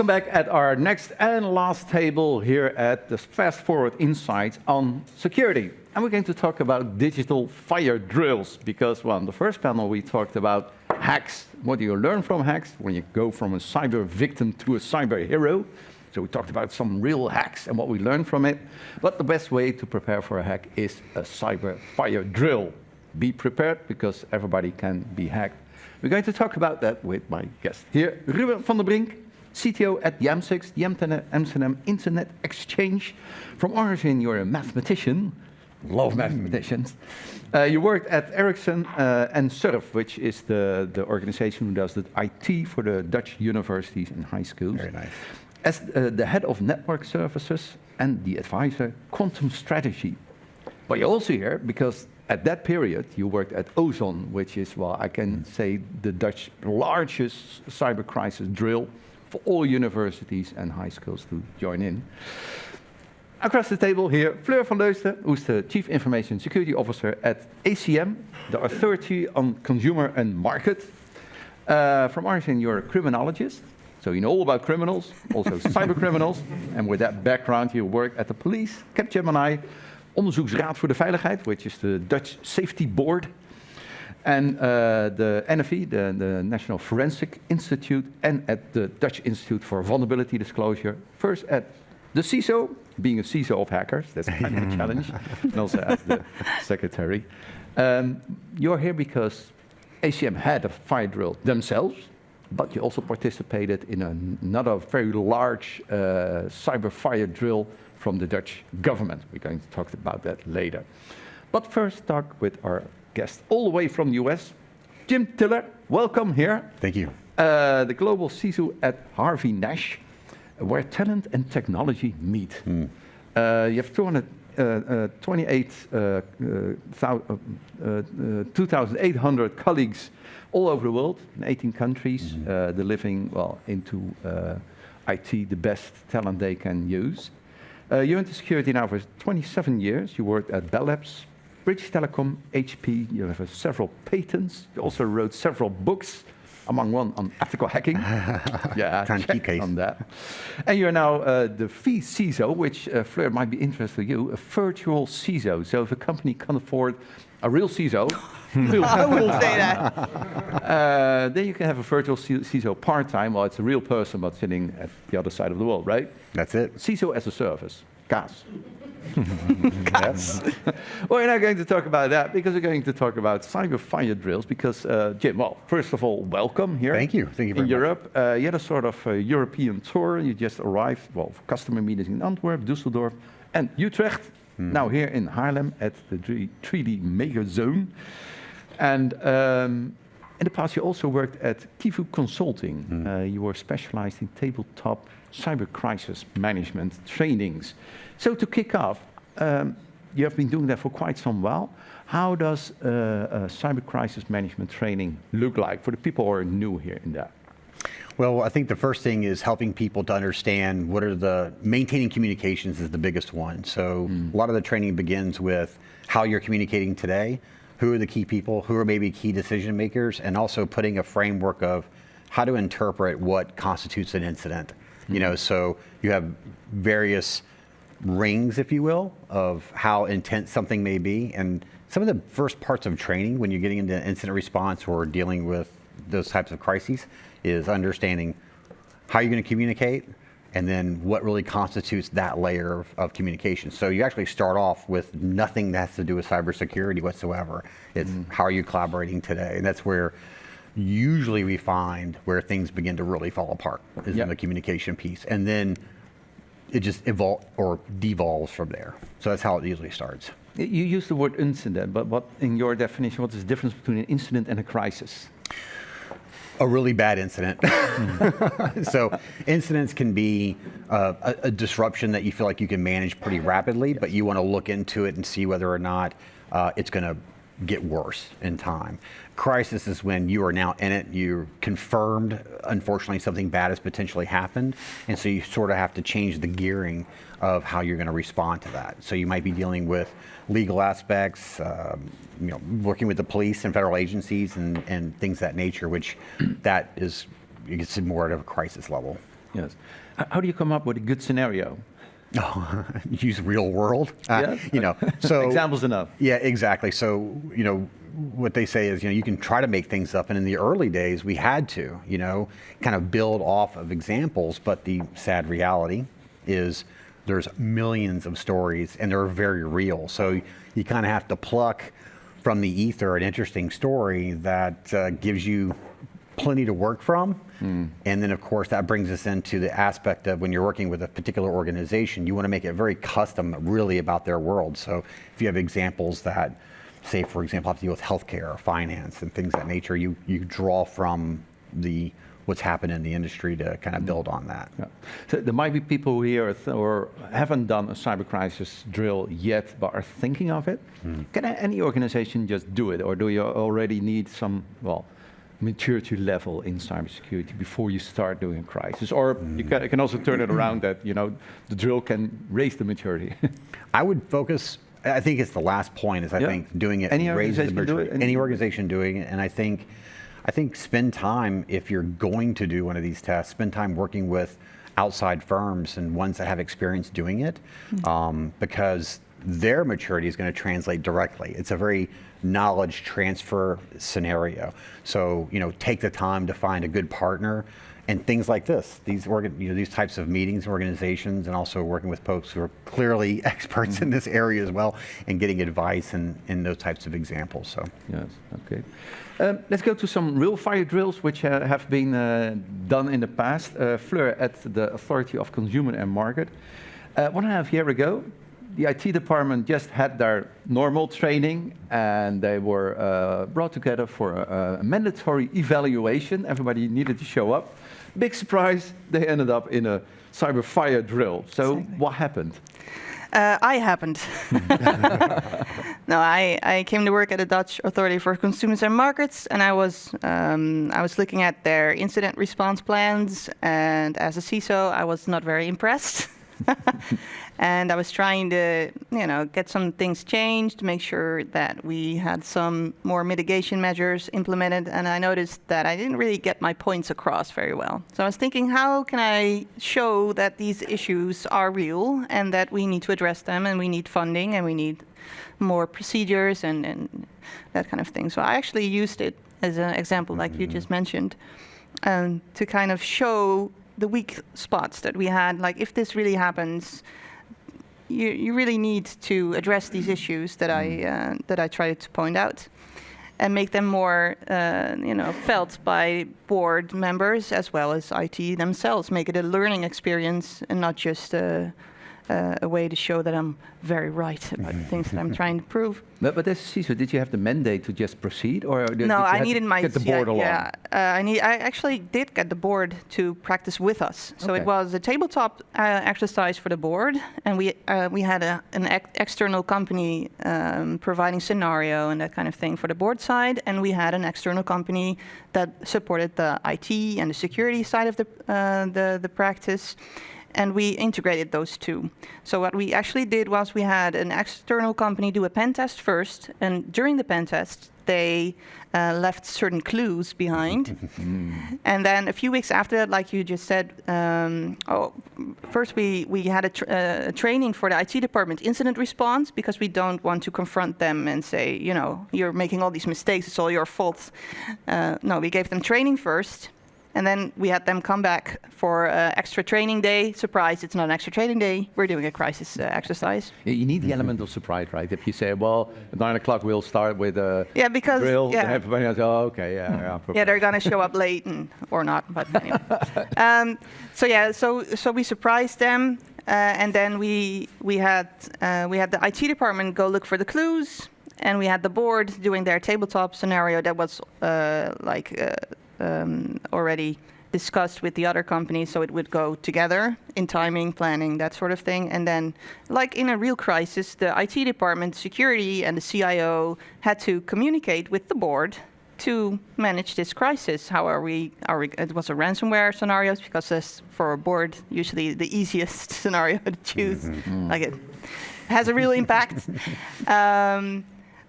welcome back at our next and last table here at the Fast Forward Insights on security. And we're going to talk about digital fire drills because, well, in the first panel we talked about hacks. What do you learn from hacks when you go from a cyber victim to a cyber hero? So we talked about some real hacks and what we learned from it. But the best way to prepare for a hack is a cyber fire drill. Be prepared because everybody can be hacked. We're going to talk about that with my guest here, Ruben van Brink, CTO at the AMS-IX, the Amsterdam Internet Exchange. From origin, you're a mathematician. Love mathematicians. You worked at Ericsson and SURF, which is the organization who does the IT for the Dutch universities and high schools. Very nice. As the head of network services and the advisor, quantum strategy. But you're also here because at that period you worked at Ozon, which is, well, I can say the Dutch largest cyber crisis drill for all universities and high schools to join in. Across the table here, Fleur van Leusden, who's the Chief Information Security Officer at ACM, the Authority on Consumer and Market. From origin, you're a criminologist, so you know all about criminals, also cyber criminals. And with that background, you work at the police, Capgemini, Onderzoeksraad voor de Veiligheid, which is the Dutch Safety Board, and the NFI, the National Forensic Institute, and at the Dutch Institute for Vulnerability Disclosure. First at the CISO, being a CISO of hackers, that's kind of a challenge, and also as the secretary. You're here because ACM had a fire drill themselves, but you also participated in another very large cyber fire drill from the Dutch government. We're going to talk about that later. But first, talk with our guest all the way from the US, Jim Tiller. Welcome here. Thank you. The global CISO at Harvey Hash, where talent and technology meet. You have 2,800 colleagues all over the world, in 18 countries, delivering, well, into IT the best talent they can use. You're into security now for 27 years. You worked at Bell Labs, British Telecom, HP. You have several patents. You also wrote several books, among one on ethical hacking. Yeah, check on that. And you're now the CISO, which Fleur might be interested to you, a virtual CISO. So if a company can afford a real CISO, I wouldn't say that. then you can have a virtual CISO part-time. Well, it's a real person, but sitting at the other side of the world, right? That's it. CISO as a service, CAS. Yes. Well, we're not going to talk about that because we're going to talk about cyber fire drills. Because Jim, well, first of all, welcome here. Thank you. Thank you very much. In Europe, you had a sort of European tour. You just arrived, well, for customer meetings in Antwerp, Düsseldorf, and Utrecht. Now here in Haarlem at the 3D Mega Zone. And in the past, you also worked at Kivu Consulting. You were specialized in tabletop cyber crisis management trainings. So to kick off, you have been doing that for quite some while. How does cyber crisis management training look like for the people who are new here in that? Well, I think the first thing is helping people to understand what are maintaining communications is the biggest one. So a lot of the training begins with how you're communicating today, who are the key people, who are maybe key decision makers, and also putting a framework of how to interpret what constitutes an incident. You know, so you have various rings, if you will, of how intense something may be. And some of the first parts of training when you're getting into incident response or dealing with those types of crises is understanding how you're going to communicate and then what really constitutes that layer of communication. So you actually start off with nothing that has to do with cybersecurity whatsoever. It's how are you collaborating today? And that's where usually we find where things begin to really fall apart is in the communication piece. And then it just devolves from there. So that's how it usually starts. You use the word incident, but what, in your definition, what is the difference between an incident and a crisis? A really bad incident. So incidents can be a disruption that you feel like you can manage pretty rapidly, but you want to look into it and see whether or not it's going to get worse in time. Crisis is when you are now in it, you're confirmed, unfortunately, something bad has potentially happened, and so you sort of have to change the gearing of how you're going to respond to that. So you might be dealing with legal aspects, working with the police and federal agencies and things of that nature, which that is, you can see more at a crisis level. Yes. How do you come up with a good scenario? Oh, use real world. Yeah. So Examples enough. Yeah, exactly. So what they say is you can try to make things up, and in the early days we had to kind of build off of examples. But the sad reality is there's millions of stories, and they're very real. So you kind of have to pluck from the ether an interesting story that gives you plenty to work from. And then, of course, that brings us into the aspect of when you're working with a particular organization, you want to make it very custom, really about their world. So if you have examples that, say, for example, have to deal with healthcare or finance and things of that nature, you draw from what's happened in the industry to kind of build on that. Yeah. So there might be people here or haven't done a cyber crisis drill yet, but are thinking of it. Can any organization just do it, or do you already need some, maturity level in cybersecurity before you start doing a crisis? Or you can also turn it around that, the drill can raise the maturity. I would focus, I think it's the last point, is I think doing it raises the maturity. Any organization doing it, and I think spend time, if you're going to do one of these tests, spend time working with outside firms and ones that have experience doing it, because their maturity is going to translate directly. It's a very knowledge transfer scenario. So, take the time to find a good partner, and things like this, these types of meetings, organizations, and also working with folks who are clearly experts in this area as well, and getting advice in those types of examples. So yes, okay. Let's go to some real fire drills which have been done in the past. Fleur at the Authority of Consument Market. 1.5 years ago, the IT department just had their normal training, and they were brought together for a mandatory evaluation. Everybody needed to show up. Big surprise, they ended up in a cyber fire drill. So what happened? I happened. No, I came to work at the Dutch Authority for Consumers and Markets, and I was looking at their incident response plans, and as a CISO, I was not very impressed. And I was trying to, get some things changed, make sure that we had some more mitigation measures implemented. And I noticed that I didn't really get my points across very well. So I was thinking, how can I show that these issues are real and that we need to address them, and we need funding, and we need more procedures and that kind of thing. So I actually used it as an example, like you just mentioned, to kind of show the weak spots that we had. Like, if this really happens, you really need to address these issues that I tried to point out, and make them more felt by board members as well as IT themselves. Make it a learning experience and not just a way to show that I'm very right about the things that I'm trying to prove. But as CISO, did you have the mandate to just proceed, or did you I needed my get the board along? Yeah, I actually did get the board to practice with us. So it was a tabletop exercise for the board, and we had an external company providing scenario and that kind of thing for the board side, and we had an external company that supported the IT and the security side of the practice. And we integrated those two. So what we actually did was we had an external company do a pen test first, and during the pen test, they left certain clues behind. And then a few weeks after that, like you just said, first we had a training for the IT department incident response, because we don't want to confront them and say, you're making all these mistakes, it's all your fault. No, we gave them training first. And then we had them come back for extra training day. Surprise, it's not an extra training day. We're doing a crisis exercise. You need the element of surprise, right? If you say, well, at 9 o'clock we'll start with a drill, then everybody goes, oh, okay, yeah. Yeah, they're going to show up late or not, but anyway. So we surprised them, and then we had the IT department go look for the clues, and we had the board doing their tabletop scenario that was already discussed with the other companies, so it would go together in timing, planning, that sort of thing. And then, like in a real crisis, the IT department, security, and the CIO had to communicate with the board to manage this crisis. How it was a ransomware scenario, because that's, for a board, usually the easiest scenario to choose. Like, it has a real impact.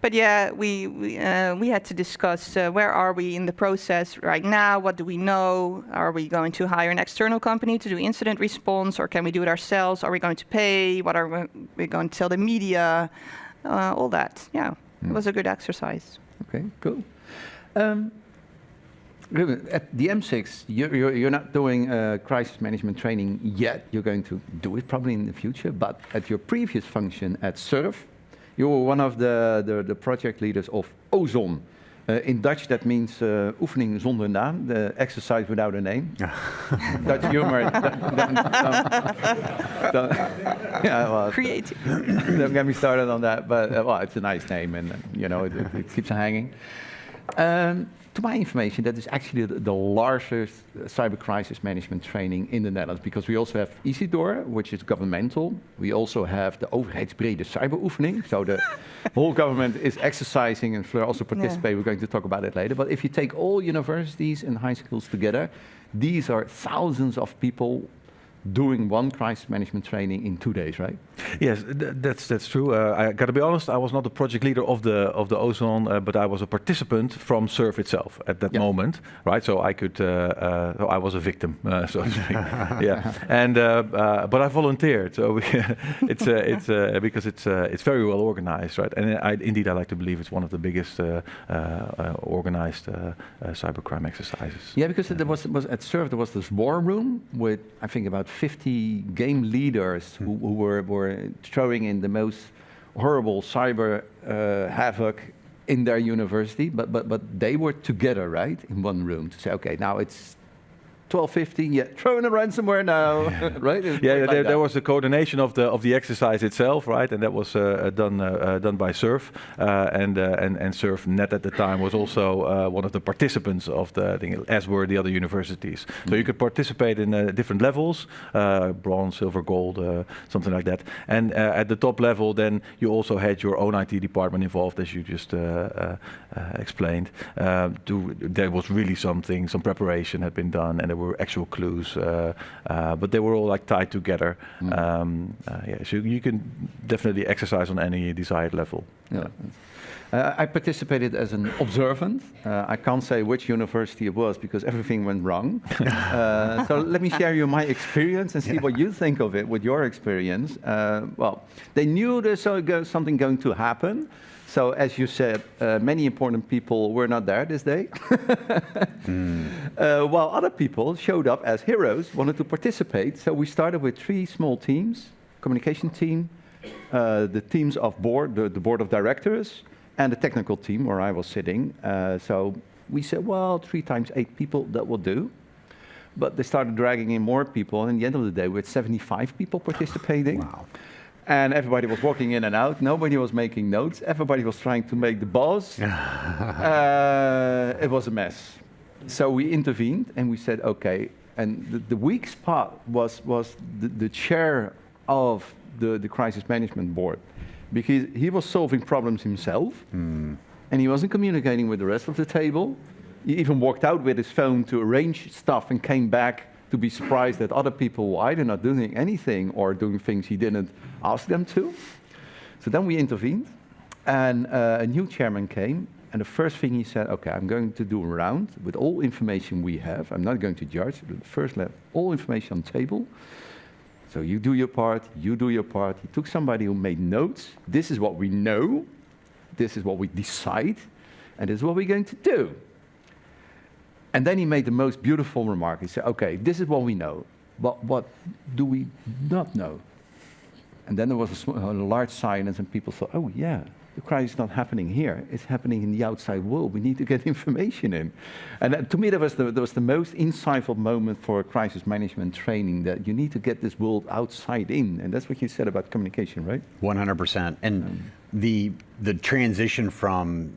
But yeah, we had to discuss where are we in the process right now? What do we know? Are we going to hire an external company to do incident response, or can we do it ourselves? Are we going to pay? What are we going to tell the media? All that. Yeah, it was a good exercise. Okay, cool. Ruben, at the M6, you're not doing crisis management training yet. You're going to do it probably in the future. But at your previous function at SURF, you were one of the project leaders of Ozon. In Dutch, that means oefening zonder naam, the exercise without a name. Dutch humor. Yeah, well, Creative. Don't get me started on that, but well, it's a nice name, and you know it keeps hanging. To my information, that is actually the largest cyber crisis management training in the Netherlands, because we also have Isidor, which is governmental. We also have the overheidsbrede cyberoefening, so the whole government is exercising, and Fleur also participates. Yeah. We're going to talk about it later. But if you take all universities and high schools together, these are thousands of people doing one crisis management training in 2 days, right? Yes, that's true. I got to be honest, I was not the project leader of the Ozon, but I was a participant from SURF itself at that moment, right? So I could, so I was a victim, so to speak. Yeah, and but I volunteered, so it's because it's very well organized, right? And indeed, I like to believe it's one of the biggest organized cybercrime exercises. Yeah, because there was at SURF there was this war room with I think about 50 game leaders who were throwing in the most horrible cyber havoc in their university, but they were together, right, in one room to say, okay, now it's 12:15, yeah, throw in a ransomware now, right? Yeah, there was the coordination of the exercise itself, right, and that was done by SURF, and CIONET at the time was also one of the participants of the thing, as were the other universities. So you could participate in different levels, bronze, silver, gold, something like that. And at the top level, then you also had your own IT department involved, as you just explained. There was really some preparation had been done, and there were actual clues, but they were all like tied together. Yeah, so you can definitely exercise on any desired level. Yeah. I participated as an observant. I can't say which university it was because everything went wrong. So let me share you my experience and see what you think of it with your experience. Well, they knew there's something going to happen. So as you said, many important people were not there this day. While other people showed up as heroes, wanted to participate. So we started with 3 small teams, communication team, the teams of the board of directors, and the technical team where I was sitting. So we said, well, 3 times 8 people, that will do. But they started dragging in more people, and at the end of the day, we had 75 people participating. Wow. And everybody was walking in and out. Nobody was making notes. Everybody was trying to make the buzz. It was a mess. So we intervened and we said, okay. And the weak spot was the chair of the crisis management board, because he was solving problems himself, and he wasn't communicating with the rest of the table. He even walked out with his phone to arrange stuff and came back to be surprised that other people were either not doing anything or doing things he didn't ask them to. So then we intervened, and a new chairman came, and the first thing he said, okay, I'm going to do a round with all information we have. I'm not going to judge, but first let all information on the table. So you do your part, you do your part. He took somebody who made notes. This is what we know, this is what we decide, and this is what we're going to do. And then he made the most beautiful remark. He said, okay, this is what we know, but what do we not know? And then there was a large silence, and people thought, oh yeah, the crisis is not happening here, it's happening in the outside world. We need to get information in. And to me, that was the most insightful moment for crisis management training, that you need to get this world outside in. And that's what you said about communication, right? 100%. And the transition from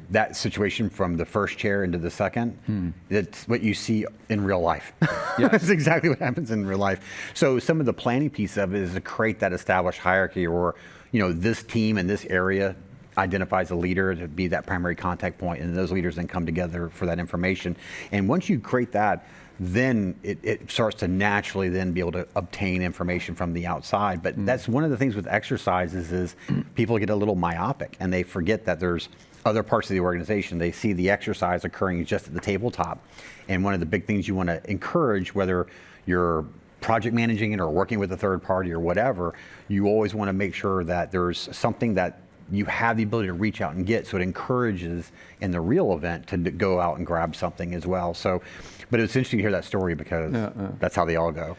that situation from the first chair into the second, that's what you see in real life. That's exactly what happens in real life. So some of the planning piece of it is to create that established hierarchy, or this team in this area identifies a leader to be that primary contact point, and those leaders then come together for that information. And once you create that, then it starts to naturally then be able to obtain information from the outside. But that's one of the things with exercises is people get a little myopic and they forget that there's other parts of the organization. They see the exercise occurring just at the tabletop. And one of the big things you want to encourage, whether you're project managing it or working with a third party or whatever, you always want to make sure that there's something that you have the ability to reach out and get, so it encourages in the real event to go out and grab something as well. So, but it's interesting to hear that story because that's how they all go.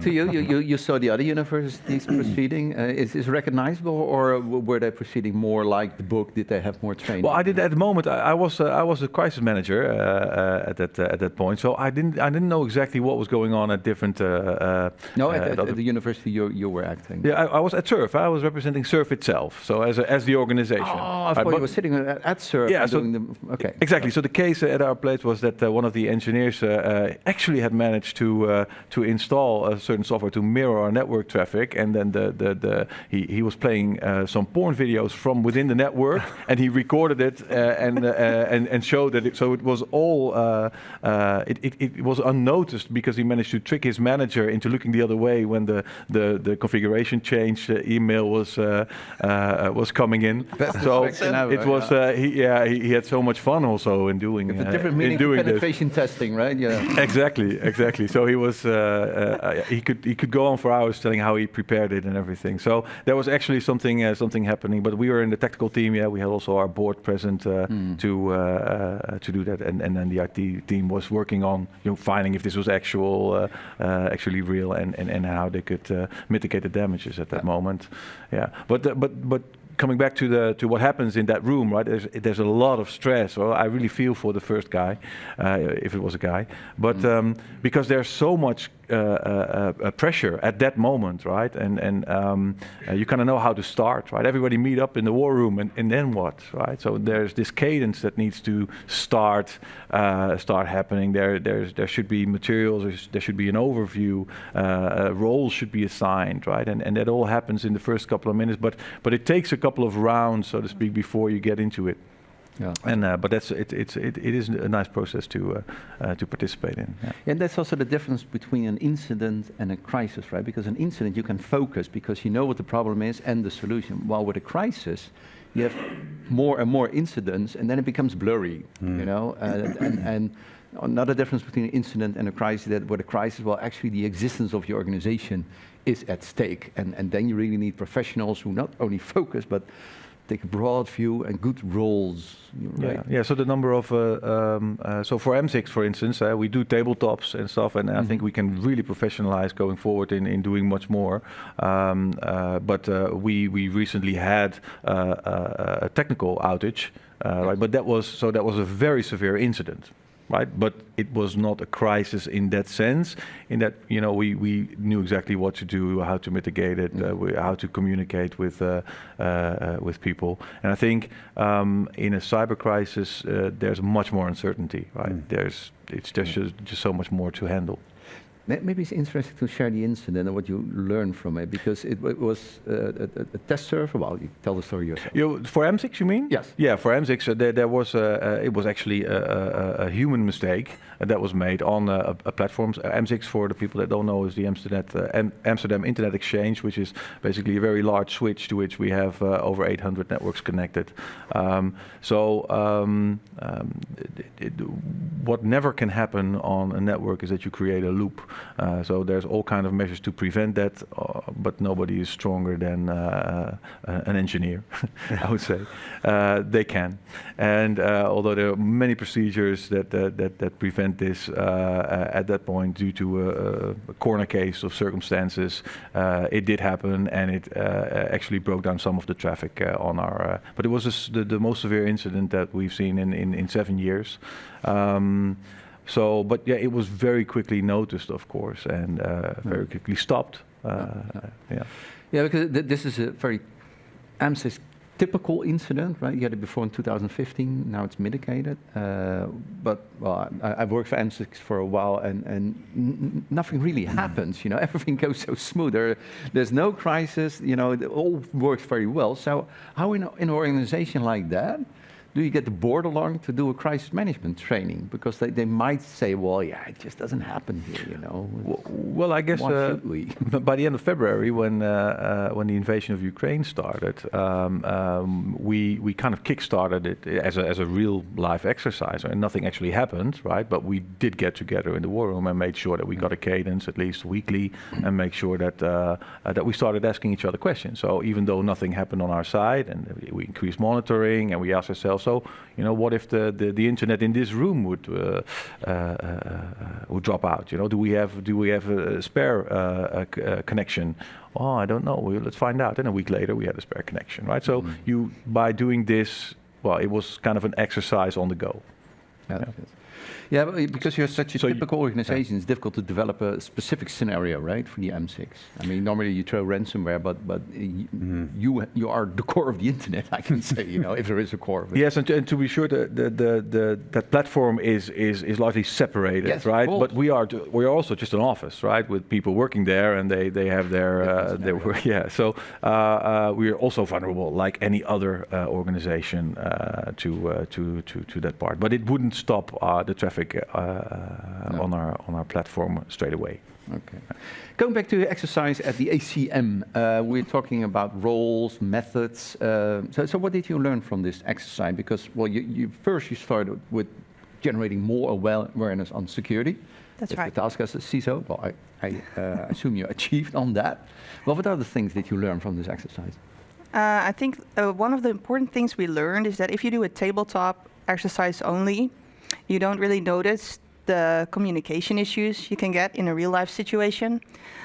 So you saw the other universities proceeding. Is recognizable, or were they proceeding more like the book? Did they have more training? Well, I did at the moment. I was a crisis manager at that point, so I didn't know exactly what was going on at different. At the university you were acting. Yeah, I was at SURF. I was representing SURF itself, so as the organization. Oh, I thought you were sitting at SURF. Yeah, okay. Exactly. So the case at our place was that one of the engineers actually had managed to install a certain software to mirror our network traffic, and then he was playing some porn videos from within the network, and he recorded it and showed that. So it was all it was unnoticed because he managed to trick his manager into looking the other way when the configuration change email was coming in. So it was he had so much fun also in doing different meaning in doing penetration testing, right? Yeah. Exactly. So he was he could go on for hours telling how he prepared it and everything. So there was actually something happening. But we were in the technical team. Yeah, we had also our board present to do that, and then the IT team was working on finding if this was actually real and how they could mitigate the damages at that moment. Yeah, but coming back to what happens in that room, right? There's a lot of stress. Well, I really feel for the first guy, if it was a guy, but because there's so much pressure at that moment, right? And you kind of know how to start, right? Everybody meet up in the war room, and then what, right? So there's this cadence that needs to start happening. There should be materials. There should be an overview. Roles should be assigned, right? And that all happens in the first couple of minutes. But it takes a couple of rounds, so to speak, before you get into it. Yeah. And but it is a nice process to participate in. Yeah. And that's also the difference between an incident and a crisis, right? Because an incident you can focus because you know what the problem is and the solution. While with a crisis, you have more and more incidents, and then it becomes blurry, you know. And another difference between an incident and a crisis, that with a crisis, well, actually the existence of your organization is at stake, and then you really need professionals who not only focus but take a broad view and good roles. Right? Yeah. So the number of so for AMS-IX, for instance, we do tabletops and stuff, and I think we can really professionalize going forward in doing much more. But we recently had a technical outage, right? But that was a very severe incident. Right, but it was not a crisis in that sense. In that, we knew exactly what to do, how to mitigate it, how to communicate with people. And I think in a cyber crisis, there's much more uncertainty. Right, there's just so much more to handle. Maybe it's interesting to share the incident and what you learned from it, because it was a test server. Well, you tell the story yourself. For AMS-IX, you mean? Yes. Yeah, for AMS-IX, there was it was actually a human mistake that was made on a platform. AMS-IX, for the people that don't know, is the Amsterdam Internet Exchange, which is basically a very large switch to which we have over 800 networks connected. What never can happen on a network is that you create a loop. So there's all kind of measures to prevent that, but nobody is stronger than an engineer, I would say. They can. And although there are many procedures that prevent this at that point due to a corner case of circumstances, it did happen, and it actually broke down some of the traffic on our... but it was the most severe incident that we've seen in 7 years. But yeah, it was very quickly noticed, of course, and very quickly stopped. Yeah, because this is a very AMS-IX typical incident, right? You had it before in 2015, now it's mitigated. But well, I've worked for AMS-IX for a while, and nothing really happens. You know, everything goes so smooth. There's no crisis. You know, it all works very well. So how in an organization like that do you get the board along to do a crisis management training? Because they might say, well, yeah, it just doesn't happen here, you know. Well, I guess Why should we? by the end of February, when the invasion of Ukraine started, we kind of kick-started it as a real life exercise, and nothing actually happened, right? But we did get together in the war room and made sure that we got a cadence at least weekly, and make sure that that we started asking each other questions. So even though nothing happened on our side, and we increased monitoring, and we asked ourselves, so, you know, what if the internet in this room would drop out? You know, do we have a spare connection? Oh, I don't know. Let's find out. And a week later, we had a spare connection, right? So you, by doing this, well, it was kind of an exercise on the go. Yeah, but because you're such a typical organization, it's difficult to develop a specific scenario, right, for the M6. I mean, normally you throw ransomware, but you are the core of the internet, I can say, you know, if there is a core of it. Yes, and to be sure, that platform is largely separated, yes, right? But we are also just an office, right, with people working there, and they have their work. Yeah, so we are also vulnerable, like any other organization, to that part. But it wouldn't stop the traffic on our platform straight away. Okay. Going back to the exercise at the ACM, we're talking about roles, methods. So what did you learn from this exercise? Because, well, you started with generating more awareness on security. That's right. The task as a CISO. Well, I assume you achieved on that. Well, what other things did you learn from this exercise? I think one of the important things we learned is that if you do a tabletop exercise only, you don't really notice the communication issues you can get in a real life situation.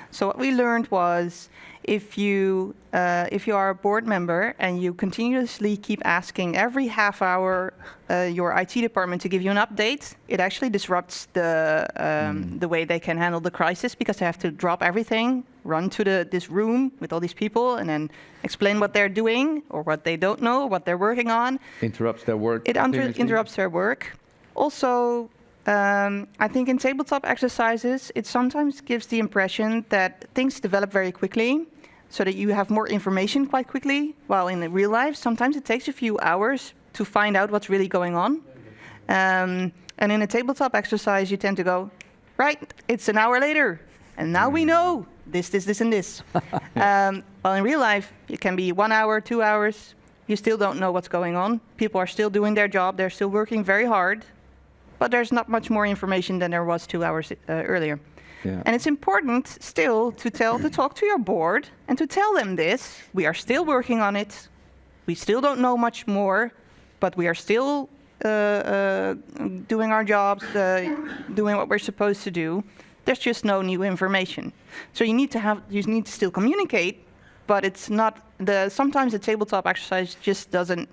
So what we learned was if you are a board member and you continuously keep asking every half hour your IT department to give you an update, it actually disrupts the way they can handle the crisis, because they have to drop everything, run to this room with all these people, and then explain what they're doing or what they don't know, or what they're working on. Interrupts their work. It interrupts their work. Also, I think in tabletop exercises, it sometimes gives the impression that things develop very quickly, so that you have more information quite quickly, while in the real life, sometimes it takes a few hours to find out what's really going on. And in a tabletop exercise, you tend to go, right, it's an hour later, and now we know this, and this. While in real life, it can be 1 hour, 2 hours, you still don't know what's going on. People are still doing their job, they're still working very hard, but there's not much more information than there was 2 hours earlier. Yeah. And it's important still to talk to your board and to tell them this. We are still working on it. We still don't know much more, but we are still doing our jobs, doing what we're supposed to do. There's just no new information. So you need to still communicate, but it's not sometimes the tabletop exercise just doesn't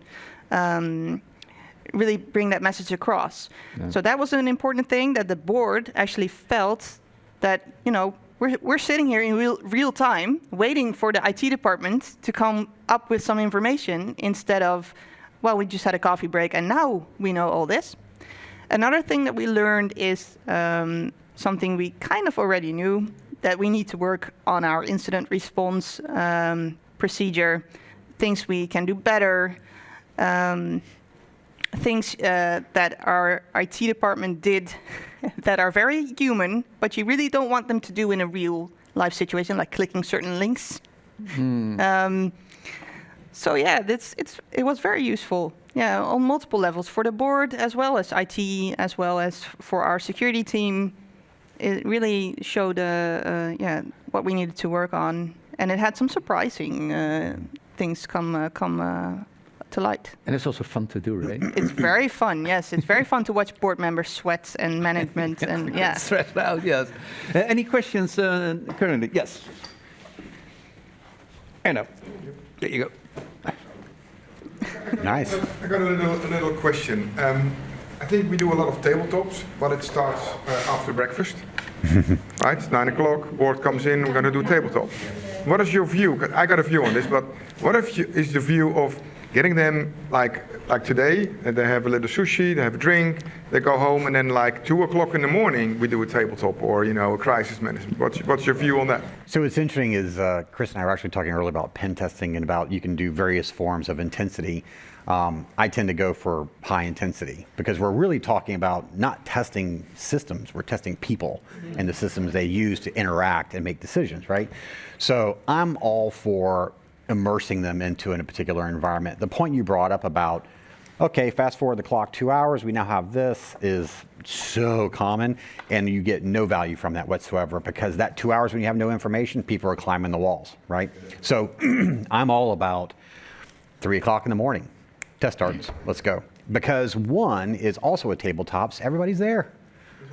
really bring that message across. Yeah. So that was an important thing, that the board actually felt that, you know, we're sitting here in real time waiting for the IT department to come up with some information, instead of, well, we just had a coffee break and now we know all this. Another thing that we learned is something we kind of already knew, that we need to work on our incident response procedure, things we can do better, things that our IT department did that are very human, but you really don't want them to do in a real life situation, like clicking certain links. So yeah, it was very useful. Yeah, on multiple levels, for the board as well as IT, as well as for our security team. It really showed what we needed to work on, and it had some surprising things come to light. And it's also fun to do, right? It's very fun, yes. It's very fun to watch board members sweat and management, and yeah. Stressed out, yes. Any questions currently? Yes. Anna, there you go. Nice. I got a little question. I think we do a lot of tabletops, but it starts after breakfast. Right? It's 9 o'clock, board comes in, we're going to do tabletop. What is your view? I got a view on this, but what is the view of getting them like today, and they have a little sushi, they have a drink, they go home, and then like 2 o'clock in the morning we do a tabletop or a crisis management. What's your view on that? So what's interesting is Chris and I were actually talking earlier about pen testing and about you can do various forms of intensity. I tend to go for high intensity because we're really talking about not testing systems, we're testing people and the systems they use to interact and make decisions, right? So I'm all for immersing them into a particular environment. The point you brought up about, okay, fast forward the clock 2 hours, we now have this, is so common, and you get no value from that whatsoever because that 2 hours when you have no information, people are climbing the walls, right? So I'm all about 3 o'clock in the morning. Test starts, let's go. Because one is also a tabletop, so everybody's there.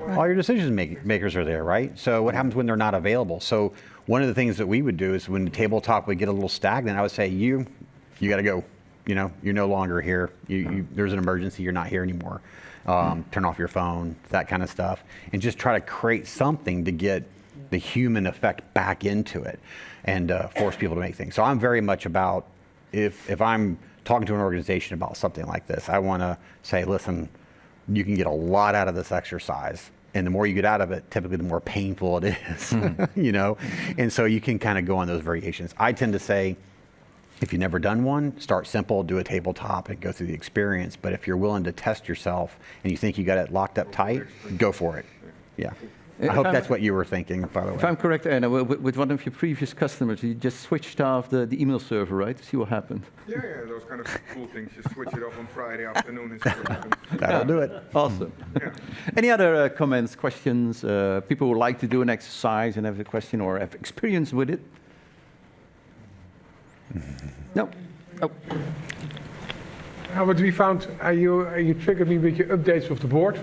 All your decision makers are there, right? So what happens when they're not available? So one of the things that we would do is when the tabletop would get a little stagnant, I would say, you got to go. You're no longer here. There's an emergency, you're not here anymore. Turn off your phone, that kind of stuff. And just try to create something to get the human effect back into it and force people to make things. So I'm very much about, if I'm talking to an organization about something like this, I want to say, listen, you can get a lot out of this exercise. And the more you get out of it, typically the more painful it is, And so you can kind of go on those variations. I tend to say, if you've never done one, start simple, do a tabletop and go through the experience. But if you're willing to test yourself and you think you got it locked up tight, go for it. Yeah. I hope that's what you were thinking, by the way. If I'm correct, Anna, with one of your previous customers, you just switched off the email server, right, to see what happened? Yeah, those kind of cool things. Just switch it off on Friday afternoon and see what happens. That'll do it. Awesome. Yeah. Any other comments, questions? People who like to do an exercise and have a question or have experience with it? No? Oh. What we found, you triggered me with your updates of the board.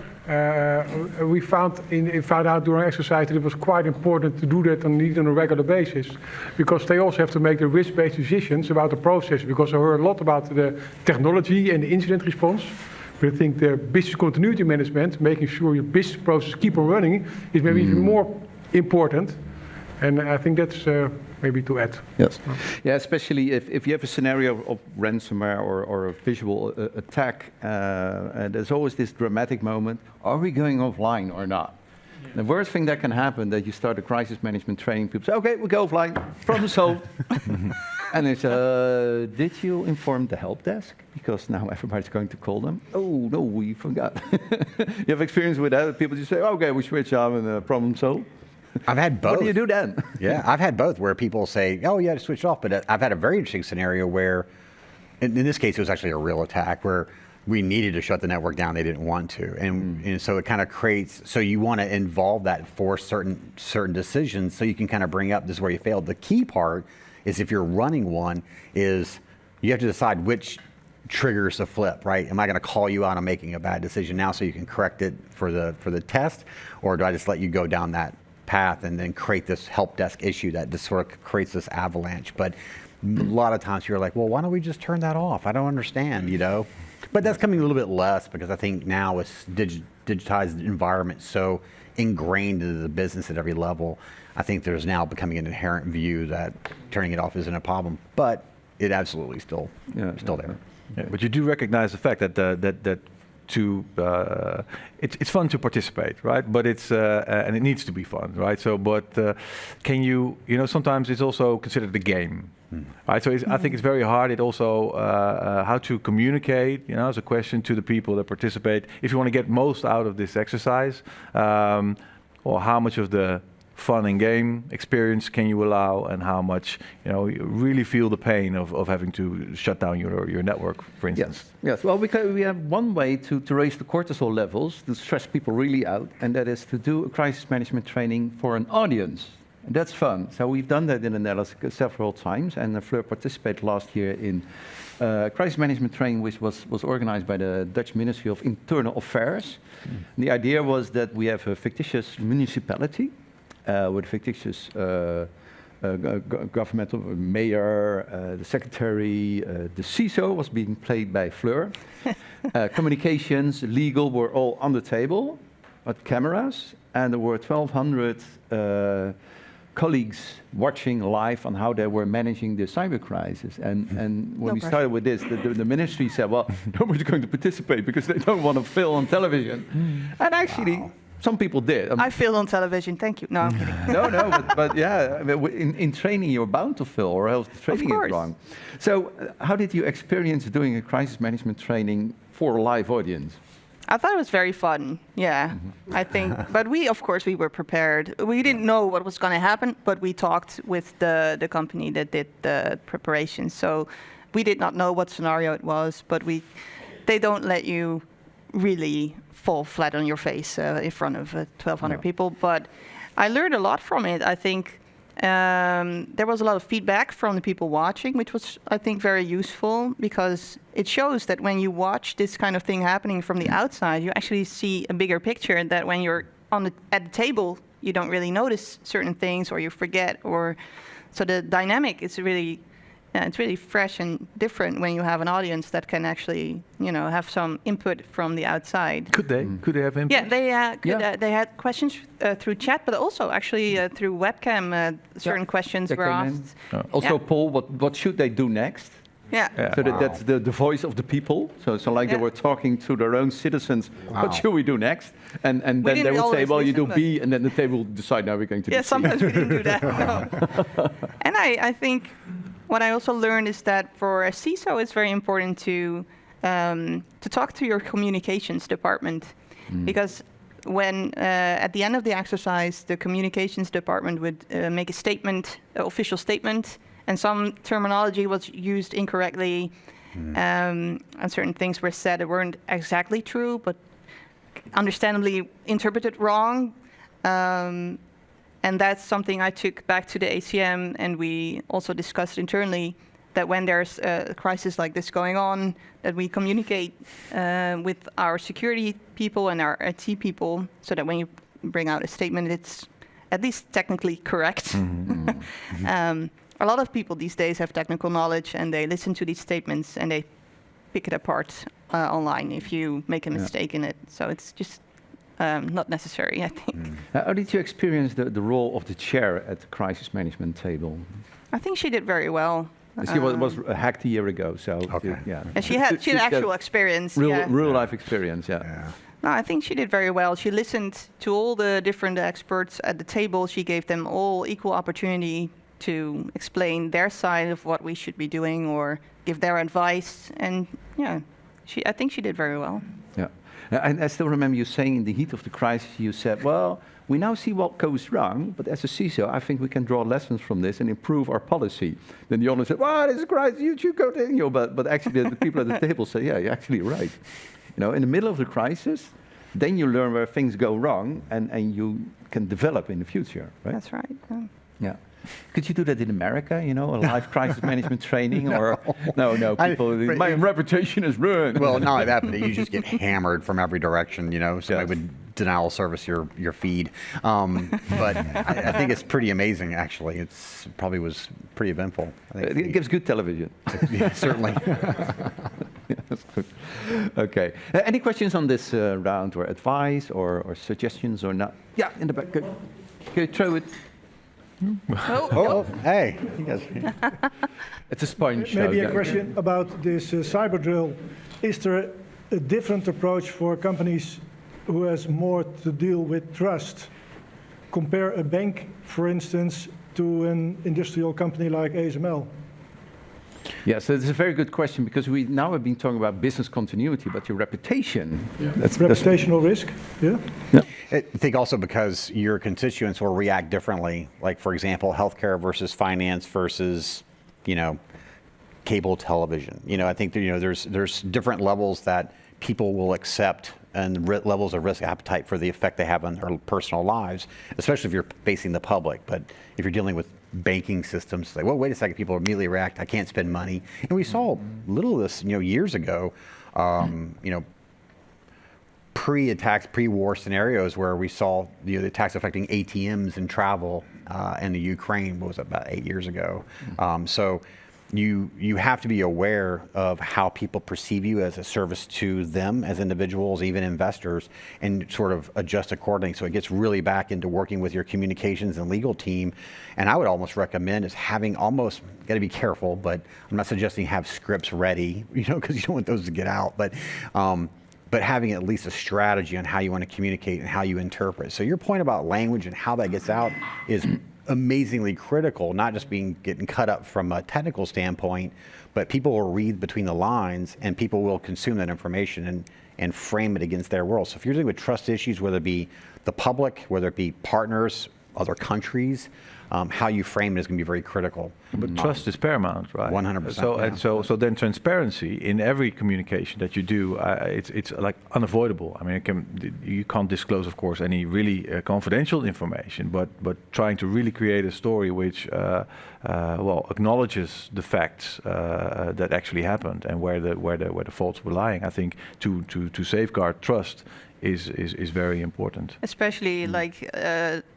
We found out during exercise that it was quite important to do that on a regular basis, because they also have to make the risk-based decisions about the process. Because I heard a lot about the technology and the incident response, but I think the business continuity management, making sure your business process keep on running, is maybe even more important. And I think that's maybe to add. Yes. Yeah, especially if you have a scenario of ransomware or a visual attack, and there's always this dramatic moment, are we going offline or not? Yeah. The worst thing that can happen that you start a crisis management training, people say, okay, we go offline, problem solved. And it's, did you inform the help desk? Because now everybody's going to call them. Oh, no, we forgot. You have experience with that? People just say, okay, we switch off and problem solved. I've had both. What do you do then? Yeah, I've had both where people say, oh, yeah, to switch off. But I've had a very interesting scenario where, in this case, it was actually a real attack where we needed to shut the network down. They didn't want to. And so it kind of creates, so you want to involve that for certain decisions so you can kind of bring up, this is where you failed. The key part is if you're running one is you have to decide which triggers the flip, right? Am I going to call you out on making a bad decision now so you can correct it for the test? Or do I just let you go down that path and then create this help desk issue that just sort of creates this avalanche? But a lot of times you're like, well, why don't we just turn that off? I don't understand, But that's coming a little bit less because I think now it's digitized environment so ingrained into the business at every level. I think there's now becoming an inherent view that turning it off isn't a problem, but it absolutely still there. Yeah, but you do recognize the fact that it's fun to participate, right? But it's and it needs to be fun, right? So, but can you sometimes it's also considered a game, right? So I think it's very hard. It also how to communicate, as a question to the people that participate. If you want to get most out of this exercise, or how much of the fun and game experience can you allow, and how much you really feel the pain of having to shut down your network, for instance. Yes. Well, we have one way to raise the cortisol levels, to stress people really out, and that is to do a crisis management training for an audience. And that's fun. So we've done that in the Netherlands several times, and Fleur participated last year in crisis management training, which was organized by the Dutch Ministry of Internal Affairs. The idea was that we have a fictitious municipality with a fictitious governmental mayor, the secretary, the CISO was being played by Fleur. Communications, legal were all on the table at cameras, and there were 1,200 colleagues watching live on how they were managing the cyber crisis. And when we started with this, the ministry said, well, nobody's going to participate because they don't want to film on television. And actually, some people did. I film on television, thank you. No, I'm kidding. No, but yeah, I mean, in training you're bound to film or else the training is wrong. So how did you experience doing a crisis management training for a live audience? I thought it was very fun, yeah. I think, but of course, we were prepared. We didn't know what was going to happen, but we talked with the company that did the preparation. So we did not know what scenario it was, but they don't let you really fall flat on your face in front of 1,200 people. But I learned a lot from it. I think there was a lot of feedback from the people watching, which was, I think, very useful because it shows that when you watch this kind of thing happening from the outside, you actually see a bigger picture, and that when you're at the table, you don't really notice certain things or you forget. So the dynamic is really it's really fresh and different when you have an audience that can actually, have some input from the outside. Could they? Could they have input? Yeah, they had questions through chat, but also actually through webcam. Certain questions were asked. Also, Paul, what should they do next? Yeah. So that's the voice of the people. So like they were talking to their own citizens. What should we do next? And then they would say, well, you do B, and then the table would decide, now we're going to do C. Sometimes we didn't do that. No. And I think what I also learned is that for a CISO, it's very important to talk to your communications department, because when at the end of the exercise, the communications department would make a statement, an official statement, and some terminology was used incorrectly, and certain things were said that weren't exactly true, but understandably interpreted wrong. And that's something I took back to the ACM, and we also discussed internally that when there's a crisis like this going on, that we communicate with our security people and our IT people, so that when you bring out a statement, it's at least technically correct. A lot of people these days have technical knowledge, and they listen to these statements and they pick it apart online if you make a mistake in it. So it's just not necessary, I think. How did you experience the role of the chair at the crisis management table? I think she did very well. She was hacked a year ago, so And she had actual experience. Real life experience, No, I think she did very well. She listened to all the different experts at the table. She gave them all equal opportunity to explain their side of what we should be doing or give their advice. And I think she did very well. Yeah. And I still remember you saying in the heat of the crisis, you said, well, we now see what goes wrong, but as a CISO, I think we can draw lessons from this and improve our policy. Then the owner said, well, this is a crisis, you should go to, but actually the people at the table say, yeah, you're actually right. In the middle of the crisis, then you learn where things go wrong and you can develop in the future, right? That's right. Yeah. Could you do that in America, a live crisis management training? Or no, people, my reputation is ruined. Well, not like that, but you just get hammered from every direction, Somebody would denial service your feed. But I think it's pretty amazing, actually. It's probably was pretty eventful. It gives good television. Yeah, certainly. That's good. Okay. Any questions on this round, or advice, or suggestions, or not? Yeah, in the back. Can you throw it? Hey. You guys. It's a sponge show. Maybe a question about this cyber drill. Is there a different approach for companies who has more to deal with trust? Compare a bank, for instance, to an industrial company like ASML. Yes, so it's a very good question, because we now have been talking about business continuity, but your reputation. Yeah. That's reputational risk, yeah? I think also because your constituents will react differently. Like, for example, healthcare versus finance versus, cable television. I think there's different levels that people will accept and levels of risk appetite for the effect they have on their personal lives, especially if you're facing the public. But if you're dealing with banking systems, like, well, wait a second, people immediately react, I can't spend money. And we saw little of this, years ago, pre-attacks, pre-war scenarios where we saw the attacks affecting ATMs and travel in the Ukraine, what was it, about 8 years ago. So you have to be aware of how people perceive you as a service to them as individuals, even investors, and sort of adjust accordingly. So it gets really back into working with your communications and legal team. And I would almost recommend is having almost, got to be careful, but I'm not suggesting have scripts ready, because you don't want those to get out. But having at least a strategy on how you want to communicate and how you interpret. So your point about language and how that gets out is amazingly critical, not just getting cut up from a technical standpoint, but people will read between the lines and people will consume that information and frame it against their world. So if you're dealing with trust issues, whether it be the public, whether it be partners, other countries, how you frame it is going to be very critical. But trust is paramount, right? 100%. So, yeah. and so then transparency in every communication that you do, it's like unavoidable. I mean, you can't disclose, of course, any really confidential information, but trying to really create a story which acknowledges the facts that actually happened and where the faults were lying. I think to safeguard trust is very important. Especially like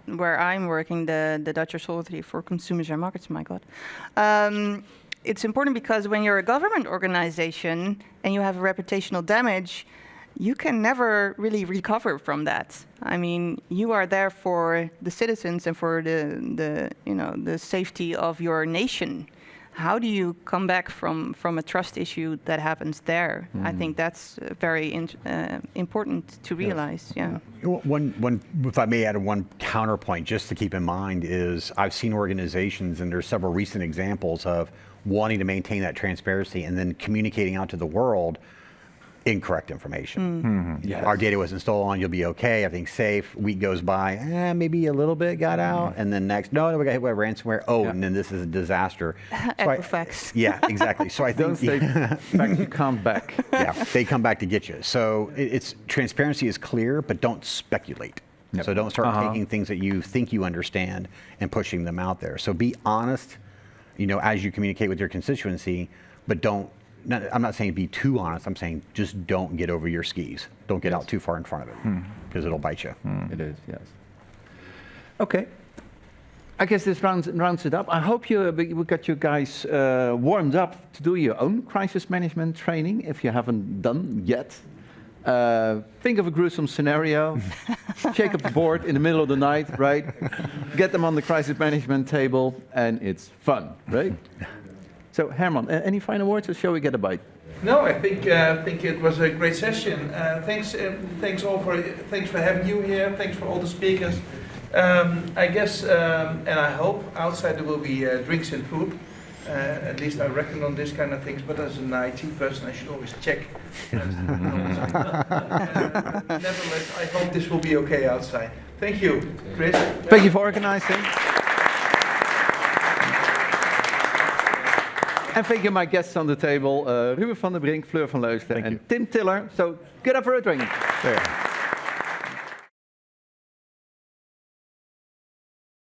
where I'm working, the Dutch Authority for Consumers and Markets, my God. It's important because when you're a government organization and you have reputational damage, you can never really recover from that. I mean, you are there for the citizens and for the safety of your nation. How do you come back from a trust issue that happens there? I think that's very important to realize. Yeah. One, if I may add one counterpoint, just to keep in mind, is I've seen organizations, and there's several recent examples of wanting to maintain that transparency and then communicating out to the world incorrect information. Yes. Our data wasn't stolen, you'll be okay, everything's safe. Week goes by, maybe a little bit got out, and then next, no, we got hit by ransomware. And then this is a disaster. Equifax. Yeah, exactly. So I think Don't say facts you can't back. yeah, they come back to get you. So it's transparency is clear, but don't speculate. Yep. So don't start taking things that you think you understand and pushing them out there. So be honest, as you communicate with your constituency, but I'm not saying be too honest, I'm saying just don't get over your skis. Don't get out too far in front of it, because it'll bite you. It is, yes. Okay. I guess this rounds it up. I hope we got you guys warmed up to do your own crisis management training, if you haven't done yet. Think of a gruesome scenario, shake up the board in the middle of the night, right? Get them on the crisis management table, and it's fun, right? So Herman, any final words, or shall we get a bite? No, I think it was a great session. Thanks for having you here. Thanks for all the speakers. I guess and I hope outside there will be drinks and food. At least I reckon on this kind of things. But as an IT person, I should always check. Nevertheless, I hope this will be okay outside. Thank you, Chris. Thank you for organizing. And thank you, my guests on the table, Ruben van der Brink, Fleur van Leusden, and Tim Tiller. So get up for a drink. There.